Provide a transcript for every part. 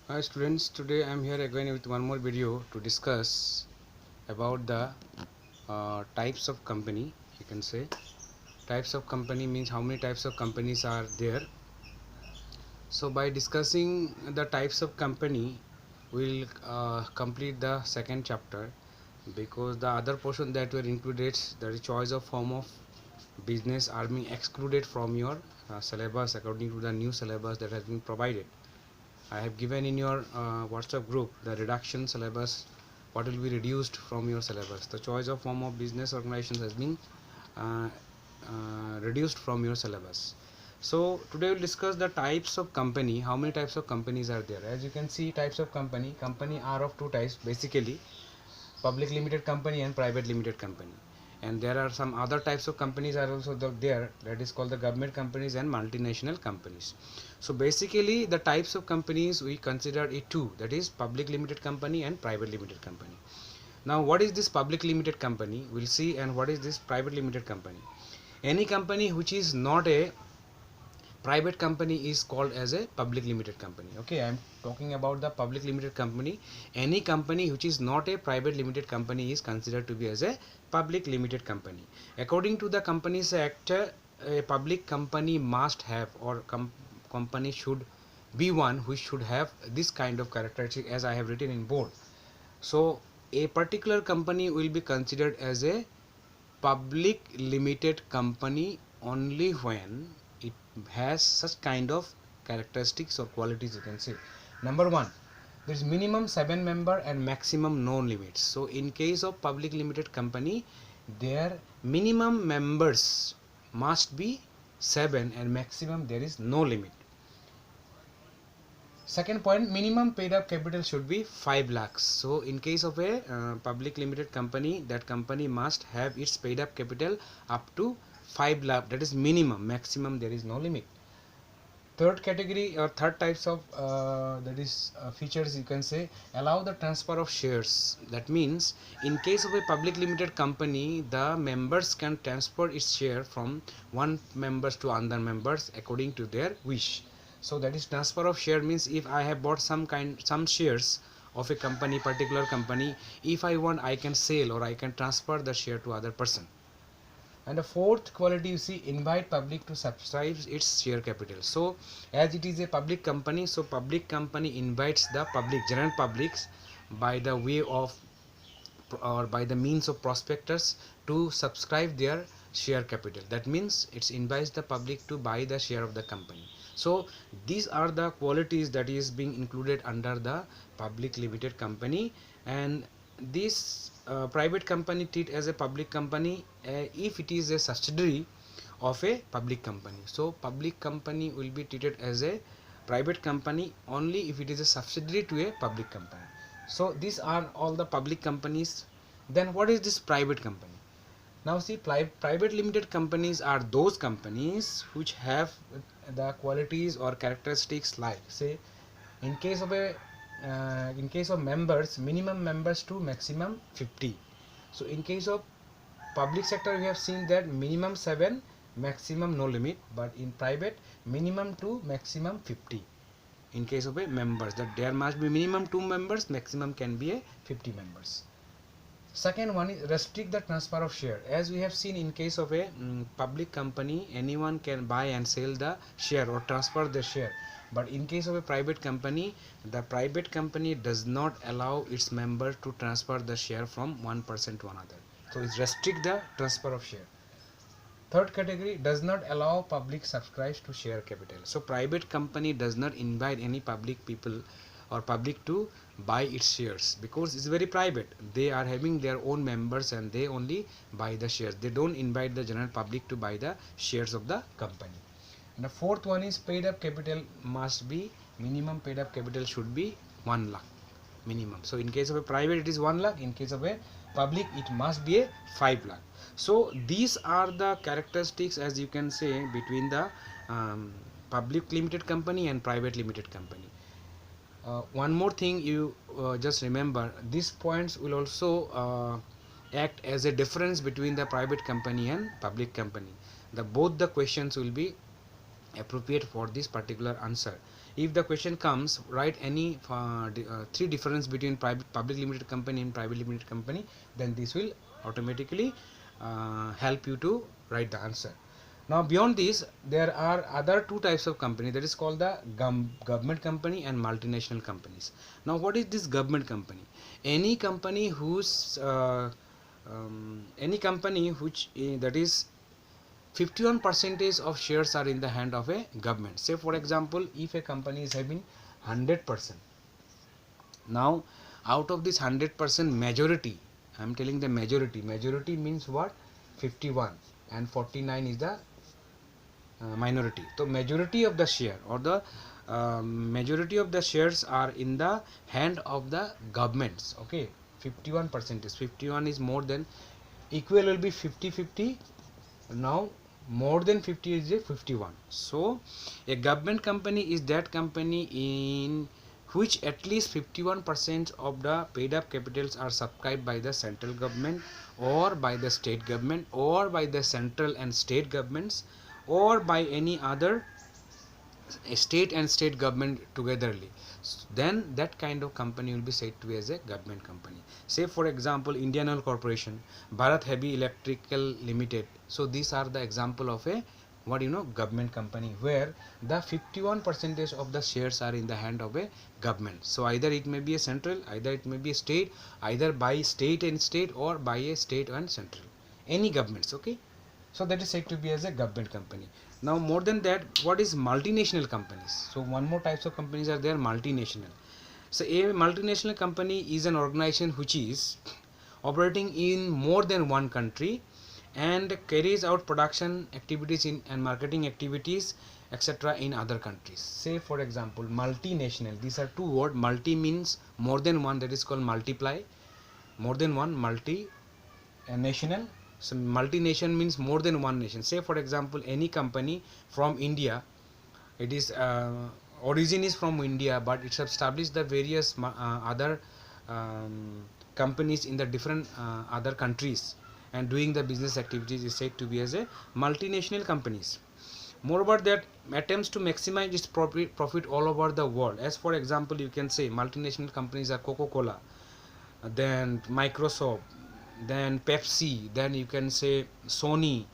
Hi students, today I am here again with one more video to discuss about the types of company. You can say types of company means how many types of companies are there. So by discussing the types of company, we'll complete the second chapter, because the other portion that were included, the choice of form of business, are being excluded from your syllabus according to the new syllabus that has been provided. I have given in your WhatsApp group the reduction syllabus, what will be reduced from your syllabus. The choice of form of business organizations has been uh, reduced from your syllabus. So today we'll discuss the types of company, how many types of companies are there. As you can see, types of company are of two types basically: public limited company and private limited company. And there are some other types of companies are also there, that is called the government companies and multinational companies. So basically the types of companies we consider it two, that is public limited company and private limited company. Now what is this public limited company, we'll see, and what is this private limited company. Any company which is not a private company is called as a public limited company. Okay, I am talking about the public limited company. Any company which is not a private limited company is considered to be as a public limited company. According to the Companies Act, a public company must have, or company should be one which should have this kind of characteristic as I have written in board. So a particular company will be considered as a public limited company only when it has such kind of characteristics or qualities, you can say. Number one, there is minimum 7 member and maximum no limits. So in case of public limited company, their minimum members must be 7 and maximum there is no limit. Second point, minimum paid up capital should be 5 lakhs. So in case of a public limited company, that company must have its paid up capital up to 5 lakh, that is minimum. Maximum there is no limit. Third category or third types of that is features, you can say, allow the transfer of shares. That means in case of a public limited company, the members can transfer its share from one members to other members according to their wish. So that is transfer of share means, if I have bought some shares of a company, particular company, if I want, I can sell or I can transfer the share to other person. And the fourth quality, you see, invite public to subscribe its share capital. So as it is a public company, so public company invites the public, general publics, by the way of or by the means of prospectus, to subscribe their share capital. That means it invites the public to buy the share of the company. So these are the qualities that is being included under the public limited company. And this private company treat as a public company if it is a subsidiary of a public company. So public company will be treated as a private company only if it is a subsidiary to a public company. So these are all the public companies. Then what is this private company? Now see, private limited companies are those companies which have the qualities or characteristics like, say, in case of a in case of members, minimum members to maximum 50. So in case of public sector, we have seen that minimum 7, maximum no limit, but in private, minimum to maximum 50. In case of a members, that there must be minimum 2 members, maximum can be a 50 members. Second one is restrict the transfer of share. As we have seen, in case of a public company, anyone can buy and sell the share or transfer the share. But in case of a private company, the private company does not allow its member to transfer the share from one person to another. So it restrict the transfer of share. Third category, does not allow public subscribes to share capital. So private company does not invite any public people or public to buy its shares, because it's very private. They are having their own members and they only buy the shares. They don't invite the general public to buy the shares of the company. And the fourth one is paid up capital must be, minimum paid up capital should be 1 lakh minimum. So in case of a private it is 1 lakh, in case of a public it must be a 5 lakh. So these are the characteristics, as you can say, between the public limited company and private limited company. One more thing, you just remember, these points will also act as a difference between the private company and public company. The both the questions will be appropriate for this particular answer. if the question comes, write any three difference between public limited company and private limited company, then this will automatically help you to write the answer. Now beyond this, there are other two types of company, that is called the government company and multinational companies. Now what is this government company? Any company whose any company which that is 51% of shares are in the hand of a government. Say for example, if a company is having 100%, now out of this 100%, majority, I am telling the majority means what? 51 and 49 is the minority. So majority of the share or the majority of the shares are in the hand of the governments. Okay, 51% is 51 is more than, equal will be 50-50. Now more than 50 is a 51. So a government company is that company in which at least 51% of the paid up capitals are subscribed by the central government or by the state government or by the central and state governments or by any other state and state government togetherly. Then that kind of company will be said to be as a government company. Say for example, Indian Oil Corporation, Bharat Heavy Electrical Limited. So these are the example of a government company where the 51% of the shares are in the hand of a government. So either it may be a central, either it may be a state, either by state and state or by a state and central, any governments. Okay, so that is said to be as a government company. Now more than that, what is multinational companies? So one more types of companies are there, multinational. So a multinational company is an organization which is operating in more than one country and carries out production activities in and marketing activities etc. in other countries. Say for example, multinational, these are two words. Multi means more than one, that is called multiply, more than one, multi national. So multination means more than one nation. Say for example, any company from India, it is origin is from India, but it's established the various other companies in the different other countries and doing the business activities is said to be as a multinational companies. Moreover, that attempts to maximize its profit all over the world. As for example, you can say multinational companies are Coca-Cola, then Microsoft, then Pepsi, then you can say Sony,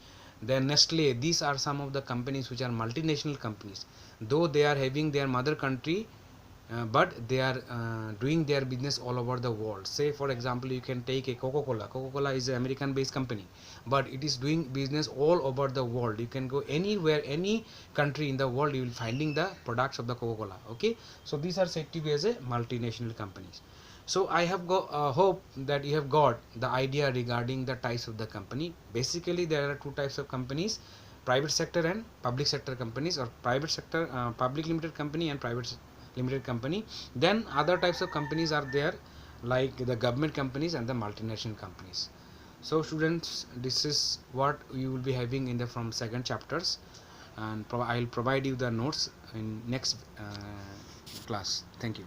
then Nestle. These are some of the companies which are multinational companies, though they are having their mother country, but they are doing their business all over the world. Say for example, you can take a Coca-Cola is an American based company, but it is doing business all over the world. You can go anywhere, any country in the world, you will finding the products of the Coca-Cola. Okay, so these are said to be as a multinational companies. So I have hope that you have got the idea regarding the types of the company. Basically there are two types of companies, private sector and public sector companies, or private sector public limited company and private limited company. Then other types of companies are there, like the government companies and the multinational companies. So students, this is what you will be having in the from second chapters, and I'll provide you the notes in next class. Thank you.